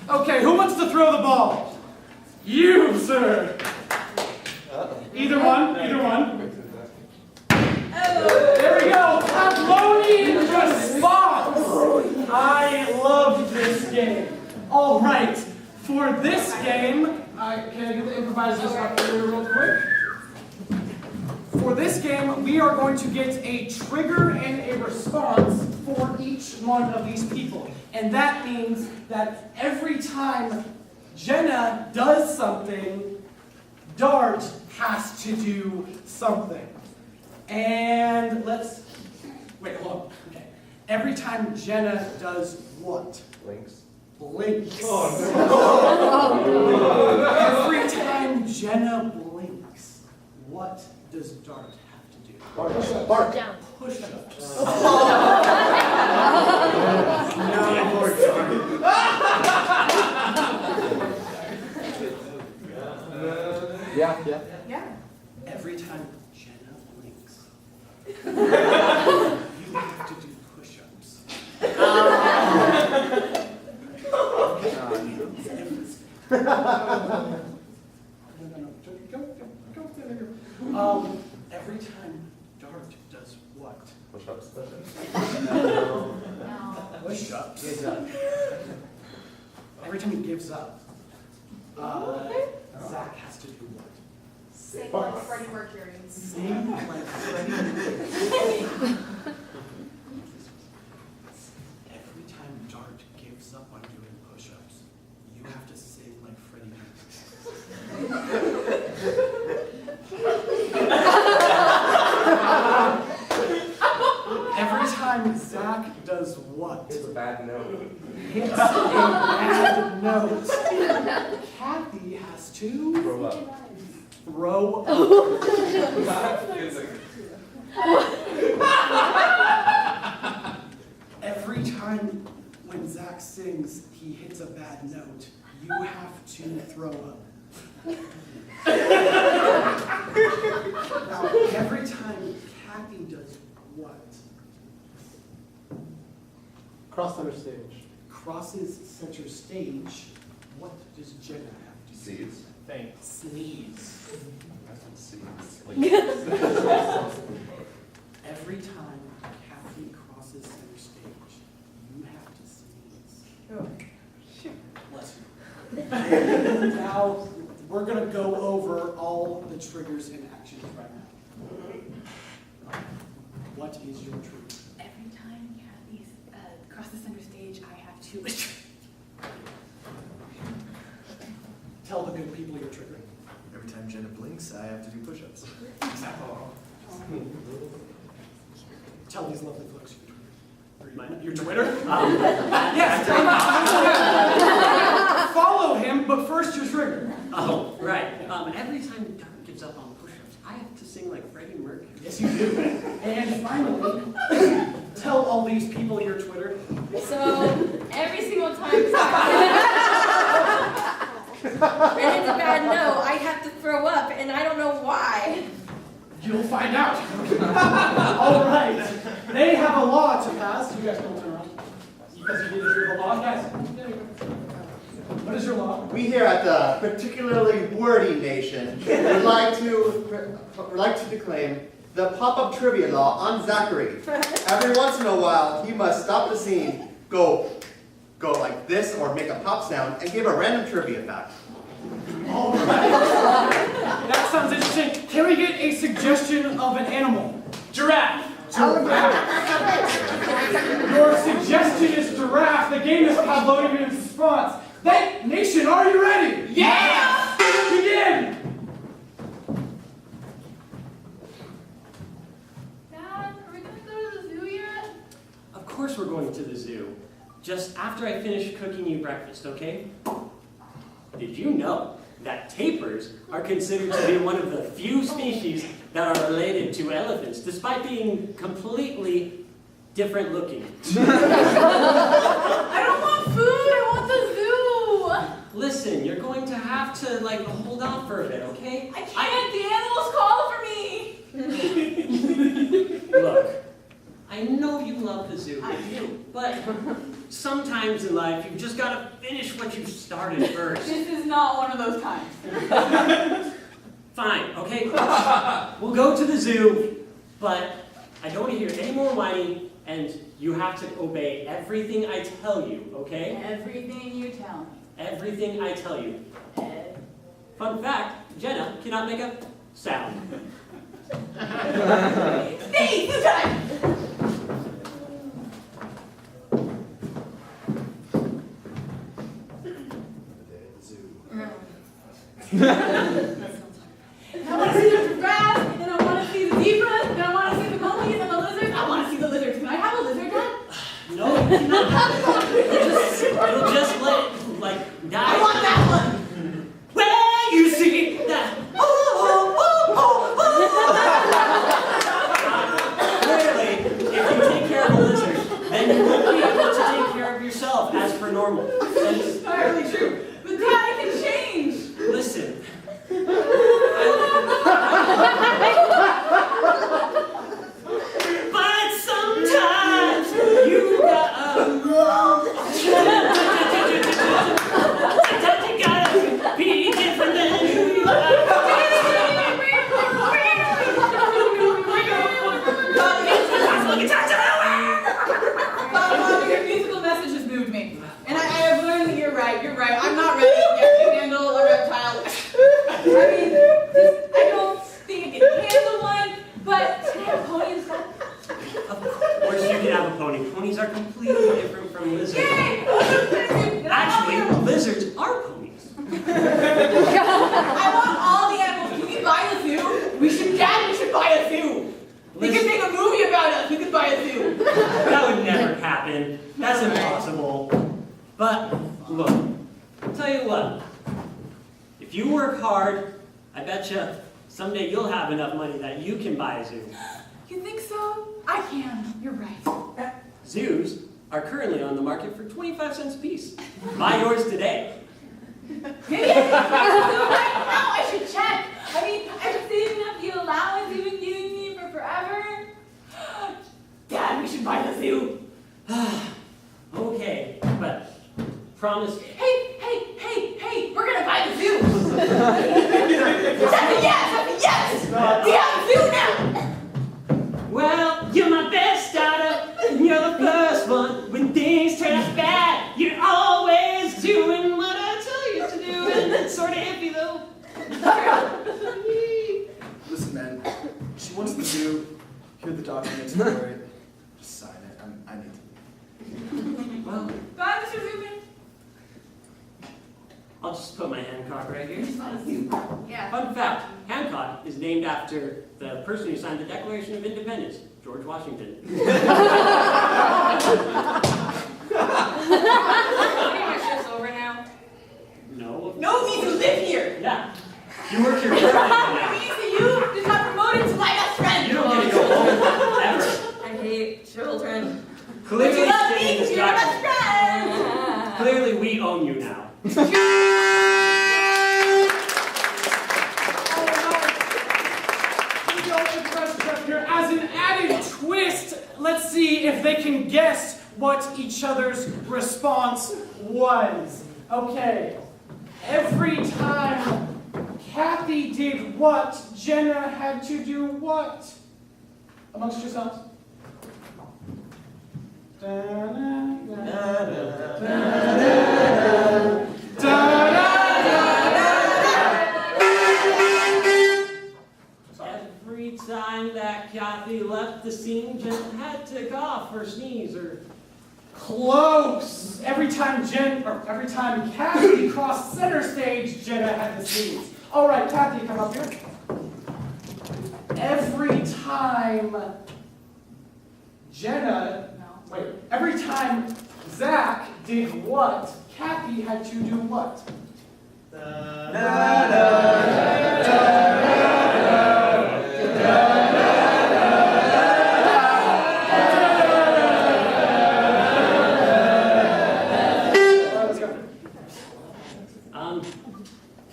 Okay, who wants to throw the ball? You, sir. Either one. There we go. Pavlovian response. I love this game. All right. For this game, can I get the improvisers up here real quick? For this game, we are going to get a trigger and a response for each one of these people. And that means that every time Jenna does something, Dart has to do something. And wait, hold on. Okay. Every time Jenna does what? Blinks. Oh, no. Every time Jenna blinks, what does Dart have to do? Bark. Push-ups. Yeah. Every time Jenna blinks, you have to do push-ups. Every time Dart does what? Push-ups. Push-ups. Every time he gives up, Zach has to do what? Sing like Freddie Mercury. Sing like Freddie Mercury. Every time Dart gives up on doing push-ups, you have to sing like Freddie Mercury. Every time Zach does what? It's a bad note. Hits a bad note. Kathy has to Throw up. throw up. Every time when Zach sings, he hits a bad note, you have to throw up. Now, every time Kathy does what? Cross center stage. Crosses center stage, what does Jenna have to do? Seeds. Sneeze. Every time Kathy crosses center stage, you have to sneeze. Bless you. Now, we're going to go over all the triggers and actions right now. What is your trigger? Every time Kathy crosses center stage, I have to. Tell the good people you're triggering. Every time Jenna blinks, I have to do push-ups. Tell these lovely folks your Twitter. Yes. Follow him, but first your trigger. Oh, right. Every time Dart gives up on push-ups, I have to sing like Freddie Mercury. Yes, you do. And finally, tell all these people your Twitter. So every single time and it's a bad no, I have to throw up, and I don't know why. You'll find out. All right. They have a law to pass. You guys don't turn around. Because you didn't hear the law. Guys, there you go. What is your law? We here at the particularly wordy nation would like to declaim the pop-up trivia law on Zachary. Every once in a while, he must stop the scene, go like this, or make a pop sound, and give a random trivia fact. All right. That sounds interesting. Can we get a suggestion of an animal? Giraffe. Your suggestion is giraffe. The game is Pavlovian response. That nation, are you ready? Yeah! Begin! Dad, are we gonna go to the zoo yet? Of course we're going to the zoo. Just after I finish cooking you breakfast, okay? Did you know that tapirs are considered to be one of the few species that are related to elephants, despite being completely different looking? I don't want food, I want the zoo! Listen, you're going to have to, hold on for a bit, okay? I can't, the animals call for me! Look, I know you love the zoo, I do. but sometimes in life you've just got to finish what you've started first. This is not one of those times. Fine, okay? We'll go to the zoo, but I don't want to hear any more whining, and you have to obey everything I tell you, okay? Everything you tell me. Everything I tell you. Fun fact, Jenna cannot make a sound. Stay! Zoo time! I want to see the giraffes, and I want to see the zebras, and I want to see the monkeys and the lizards. I want to see the lizards. Can I have a lizard, Dad? No, you cannot. It'll just let it, like, die. I want that one! Well, you see that. Clearly, if you take care of a lizard, then you won't be able to take care of yourself as per normal. That's entirely true. But Dad, I can change! Listen. But sometimes you gotta be different than who you are. Your musical message has moved me. And I have learned that you're right. You're right. I'm not ready yet to handle a reptile. I mean, I don't think I can handle one, but can I have a pony instead? Of course you can have a pony. Ponies are completely different from lizards. Yay! Actually, lizards are ponies. I want all the animals. Can we buy a zoo? We should buy a zoo. We could make a movie about us. We could buy a zoo. That would never happen. That's impossible. But look, I'll tell you what. If you work hard, I betcha someday you'll have enough money that you can buy a zoo. You think so? I can. You're right. Zoos are currently on the market for 25 cents a piece. Buy yours today. Maybe I should buy a zoo right now. I should check. I mean, I'm saving up the allowance you've been giving me for forever. Dad, we should buy the zoo. Okay, but promise. Hey, we're gonna buy the zoo. That's a yes. We have a zoo now. Well, you're my best starter, and you're the first one. When things turn out bad, you're always doing what I tell you to do, and it's sort of iffy though. Listen, man. She wants the zoo. Here are the documents for it. Just sign it. I need to. Well, Bye, Mr. Zubin. I'll just put my Hancock right here. Yeah. Fun fact, Hancock is named after the person who signed the Declaration of Independence, George Washington. Pretty much just over now. No. No, we need to live here. Yeah. You work here permanently That now. means that you just got promoted to my best friend. You don't get to go home ever. I hate children. But Clearly, you love stating me this because you're my best document. friend. Clearly, we own you now. We go to Crust Truck here. As an added twist, let's see if they can guess what each other's response was. Okay. Every time Kathy did what, Jenna had to do what? Amongst yourselves. Every time that Kathy left the scene, Jen had to cough or sneeze or. Close. Every time Kathy crossed center stage, Jenna had to sneeze. All right, Kathy, come up here. Every time every time Zach did what, Kathy had to do what?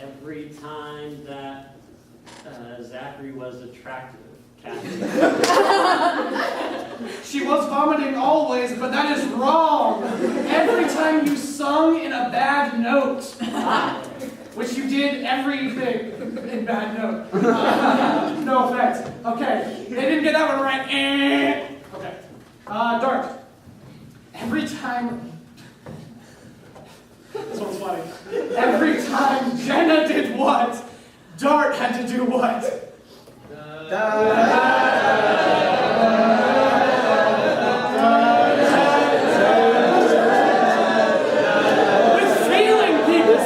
Every time that Zachary was attractive, She was vomiting always, but that is wrong. Every time you sung in a bad note, which you did everything in bad note. No offense. Okay, they didn't get that one right. Okay, Dart. Every time. This one's funny. Every time Jenna did what, Dart had to do what?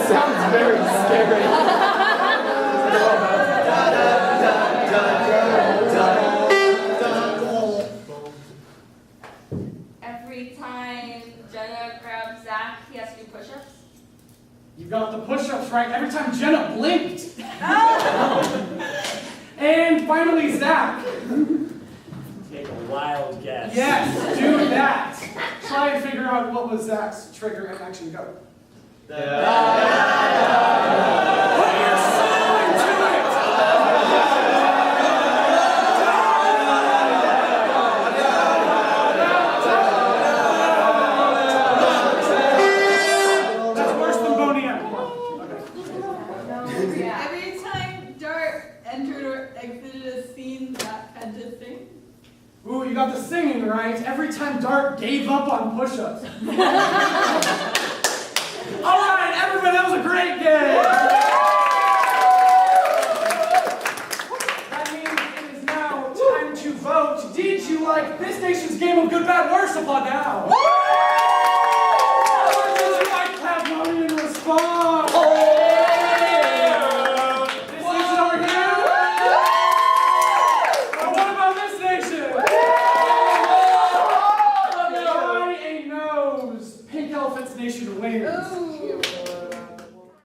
Sounds very scary. Every time Jenna grabs Zach, he has to do push-ups. You got the push-ups right. Every time Jenna blinked. And finally, Zach. Take a wild guess. Yes, do that. Try and figure out what was Zach's trigger and action. Go. Oh, you're so into it! That's worse than Boney M. Come on. Okay. Every time Dart entered or exited a scene, Zach had to sing. Ooh, you got the singing right. Every time Dart gave up on push-ups. All right, everybody, that was a great game. That means it is now time to vote. Did you like this nation's game of good, bad, worse? Applaud now.